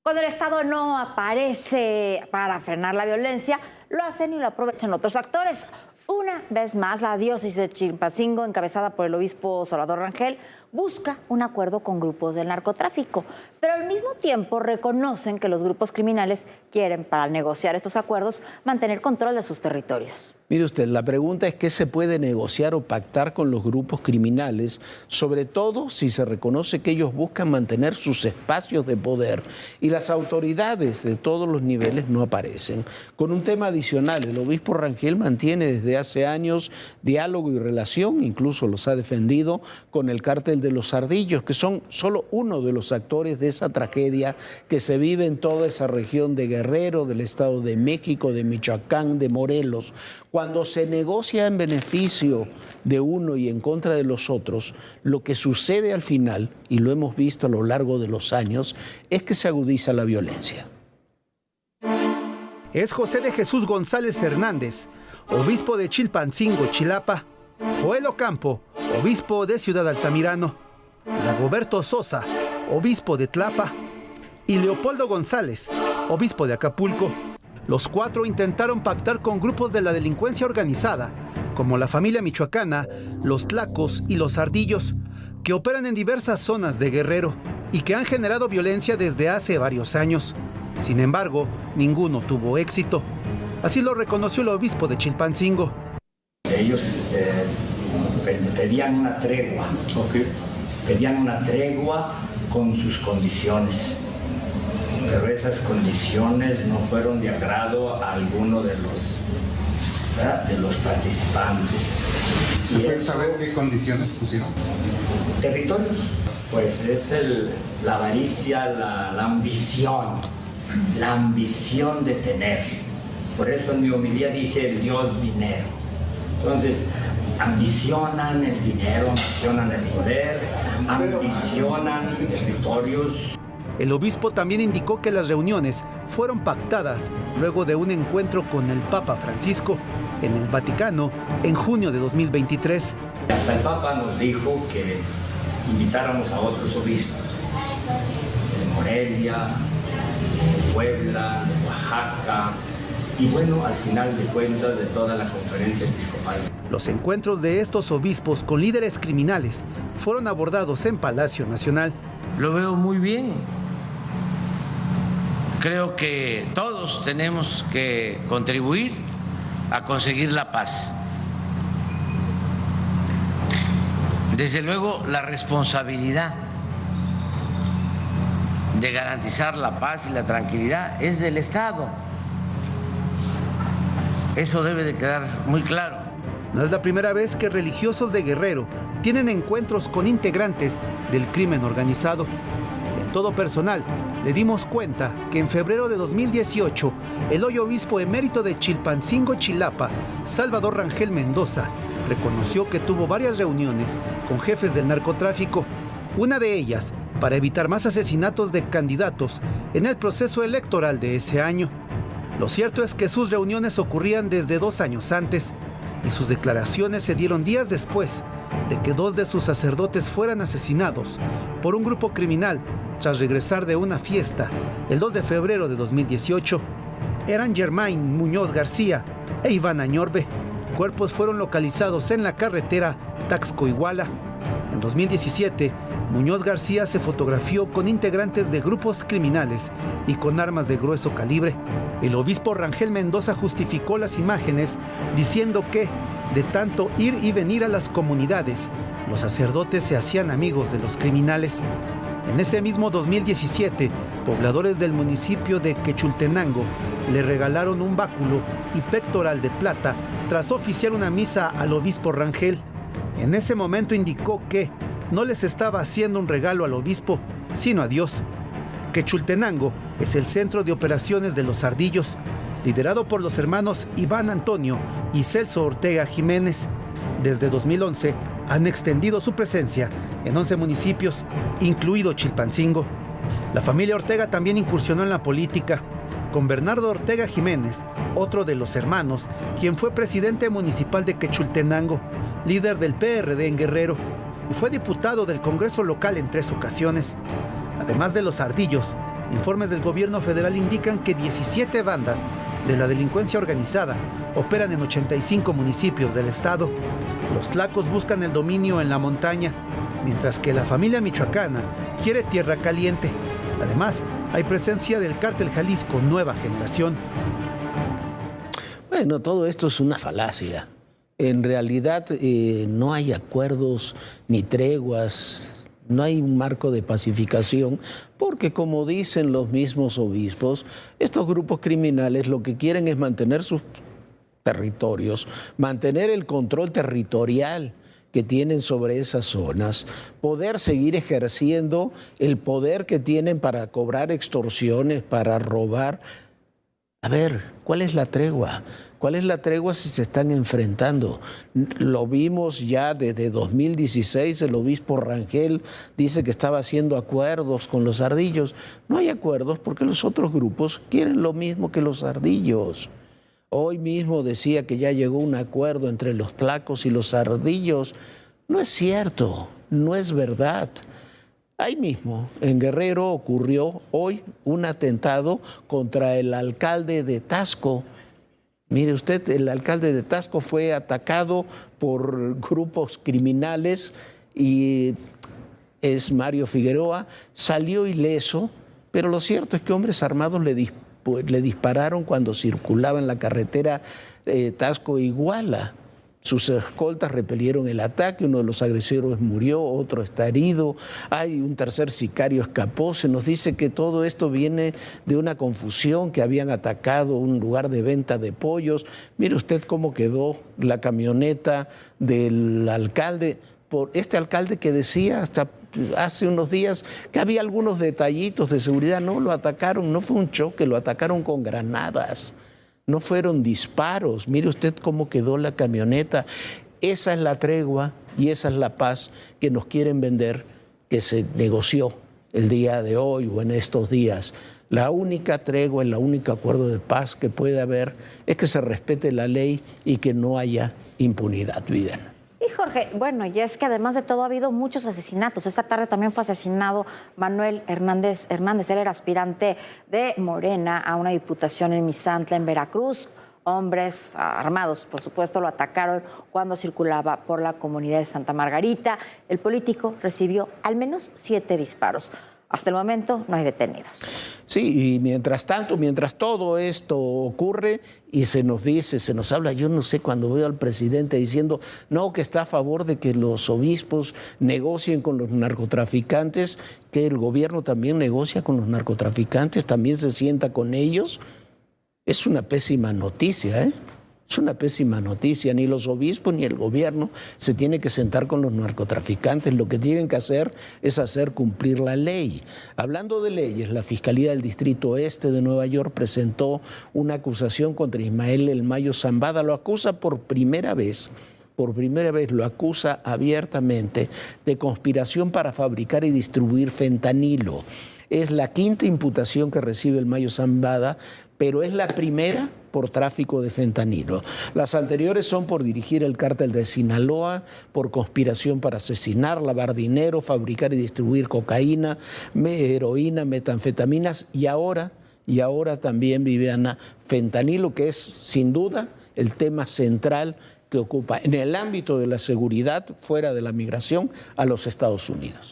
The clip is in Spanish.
Cuando el Estado no aparece para frenar la violencia, lo hacen y lo aprovechan otros actores. Una vez más, la diócesis de Chilpancingo, encabezada por el obispo Salvador Rangel, busca un acuerdo con grupos del narcotráfico, pero al mismo tiempo reconocen que los grupos criminales quieren, para negociar estos acuerdos, mantener control de sus territorios. Mire usted, la pregunta es qué se puede negociar o pactar con los grupos criminales, sobre todo si se reconoce que ellos buscan mantener sus espacios de poder y las autoridades de todos los niveles no aparecen. Con un tema adicional, el obispo Rangel mantiene desde hace años diálogo y relación, incluso los ha defendido con el cártel de los Ardillos, que son solo uno de los actores de esa tragedia que se vive en toda esa región de Guerrero, del Estado de México, de Michoacán, de Morelos. Cuando se negocia en beneficio de uno y en contra de los otros, lo que sucede al final, y lo hemos visto a lo largo de los años, es que se agudiza la violencia. Es José de Jesús González Hernández, obispo de Chilpancingo, Chilapa; Joel Ocampo, obispo de Ciudad Altamirano; Dagoberto Sosa, obispo de Tlapa; y Leopoldo González, obispo de Acapulco. Los cuatro intentaron pactar con grupos de la delincuencia organizada, como la familia michoacana, los Tlacos y los Ardillos, que operan en diversas zonas de Guerrero y que han generado violencia desde hace varios años. Sin embargo, ninguno tuvo éxito. Así lo reconoció el obispo de Chilpancingo. Ellos pedían una tregua, pedían una tregua con sus condiciones, pero esas condiciones no fueron de agrado a alguno de los participantes. ¿Se puede saber qué condiciones pusieron? Territorios, pues es la avaricia, la ambición de tener. Por eso en mi homilía dije el Dios dinero. Entonces, ambicionan el dinero, ambicionan el poder, ambicionan territorios. El obispo también indicó que las reuniones fueron pactadas luego de un encuentro con el Papa Francisco en el Vaticano en junio de 2023. Hasta el Papa nos dijo que invitáramos a otros obispos de Morelia, de Puebla, de Oaxaca, y bueno, al final de cuentas de toda la conferencia episcopal. Los encuentros de estos obispos con líderes criminales fueron abordados en Palacio Nacional. Lo veo muy bien. Creo que todos tenemos que contribuir a conseguir la paz. Desde luego, la responsabilidad de garantizar la paz y la tranquilidad es del Estado. Eso debe de quedar muy claro. No es la primera vez que religiosos de Guerrero tienen encuentros con integrantes del crimen organizado. En todo personal, le dimos cuenta que en febrero de 2018, el hoy obispo emérito de Chilpancingo, Chilapa, Salvador Rangel Mendoza, reconoció que tuvo varias reuniones con jefes del narcotráfico, una de ellas para evitar más asesinatos de candidatos en el proceso electoral de ese año. Lo cierto es que sus reuniones ocurrían desde 2 años antes y sus declaraciones se dieron días después de que 2 de sus sacerdotes fueran asesinados por un grupo criminal tras regresar de una fiesta el 2 de febrero de 2018. Eran Germain Muñoz García e Iván Añorbe. Cuerpos fueron localizados en la carretera Taxco-Iguala. En 2017, Muñoz García se fotografió con integrantes de grupos criminales y con armas de grueso calibre. El obispo Rangel Mendoza justificó las imágenes diciendo que, de tanto ir y venir a las comunidades, los sacerdotes se hacían amigos de los criminales. En ese mismo 2017, pobladores del municipio de Quechultenango le regalaron un báculo y pectoral de plata tras oficiar una misa al obispo Rangel. En ese momento indicó que no les estaba haciendo un regalo al obispo, sino a Dios. Quechultenango es el centro de operaciones de los Ardillos, liderado por los hermanos Iván Antonio y Celso Ortega Jiménez. Desde 2011 han extendido su presencia en 11 municipios, incluido Chilpancingo. La familia Ortega también incursionó en la política, con Bernardo Ortega Jiménez, otro de los hermanos, quien fue presidente municipal de Quechultenango, líder del PRD en Guerrero, y fue diputado del Congreso local en 3 ocasiones. Además de los Ardillos, Informes del gobierno federal indican que 17 bandas de la delincuencia organizada operan en 85 municipios del estado. Los tlacos buscan el dominio en la montaña, mientras que la familia michoacana quiere tierra caliente. Además, hay presencia del cártel Jalisco Nueva Generación. Bueno, todo esto es una falacia. En realidad no hay acuerdos ni treguas, no hay un marco de pacificación, porque como dicen los mismos obispos, estos grupos criminales lo que quieren es mantener sus territorios, mantener el control territorial que tienen sobre esas zonas, poder seguir ejerciendo el poder que tienen para cobrar extorsiones, para robar. A ver, ¿cuál es la tregua? ¿Cuál es la tregua si se están enfrentando? Lo vimos ya desde 2016, el obispo Rangel dice que estaba haciendo acuerdos con los ardillos. No hay acuerdos porque los otros grupos quieren lo mismo que los ardillos. Hoy mismo decía que ya llegó un acuerdo entre los tlacos y los ardillos. No es cierto, no es verdad. Ahí mismo, en Guerrero, ocurrió hoy un atentado contra el alcalde de Taxco. Mire usted, el alcalde de Taxco fue atacado por grupos criminales y es Mario Figueroa, salió ileso, pero lo cierto es que hombres armados le dispararon cuando circulaba en la carretera Taxco-Iguala. Sus escoltas repelieron el ataque, uno de los agresores murió, otro está herido, hay un tercer sicario escapó. Se nos dice que todo esto viene de una confusión, que habían atacado un lugar de venta de pollos. Mire usted cómo quedó la camioneta del alcalde, por este alcalde que decía hasta hace unos días que había algunos detallitos de seguridad. No, lo atacaron, no fue un choque, lo atacaron con granadas. No fueron disparos. Mire usted cómo quedó la camioneta. Esa es la tregua y esa es la paz que nos quieren vender, que se negoció el día de hoy o en estos días. La única tregua, el único acuerdo de paz que puede haber es que se respete la ley y que no haya impunidad, Viviana. Y Jorge, bueno, y es que además de todo ha habido muchos asesinatos. Esta tarde también fue asesinado Manuel Hernández. Él era aspirante de Morena a una diputación en Misantla, en Veracruz. Hombres armados, por supuesto, lo atacaron cuando circulaba por la comunidad de Santa Margarita. El político recibió al menos 7 disparos. Hasta el momento no hay detenidos. Sí, y mientras tanto, mientras todo esto ocurre y se nos dice, se nos habla, yo no sé, cuando veo al presidente diciendo no, que está a favor de que los obispos negocien con los narcotraficantes, que el gobierno también negocia con los narcotraficantes, también se sienta con ellos, es una pésima noticia, ¿eh? Es una pésima noticia. Ni los obispos ni el gobierno se tienen que sentar con los narcotraficantes. Lo que tienen que hacer es hacer cumplir la ley. Hablando de leyes, la Fiscalía del Distrito Este de Nueva York presentó una acusación contra Ismael El Mayo Zambada. Lo acusa por primera vez lo acusa abiertamente de conspiración para fabricar y distribuir fentanilo. Es la 5ª imputación que recibe El Mayo Zambada, pero es la primera por tráfico de fentanilo. Las anteriores son por dirigir el cártel de Sinaloa, por conspiración para asesinar, lavar dinero, fabricar y distribuir cocaína, heroína, metanfetaminas y ahora también, Viviana, fentanilo, que es sin duda el tema central que ocupa en el ámbito de la seguridad fuera de la migración a los Estados Unidos.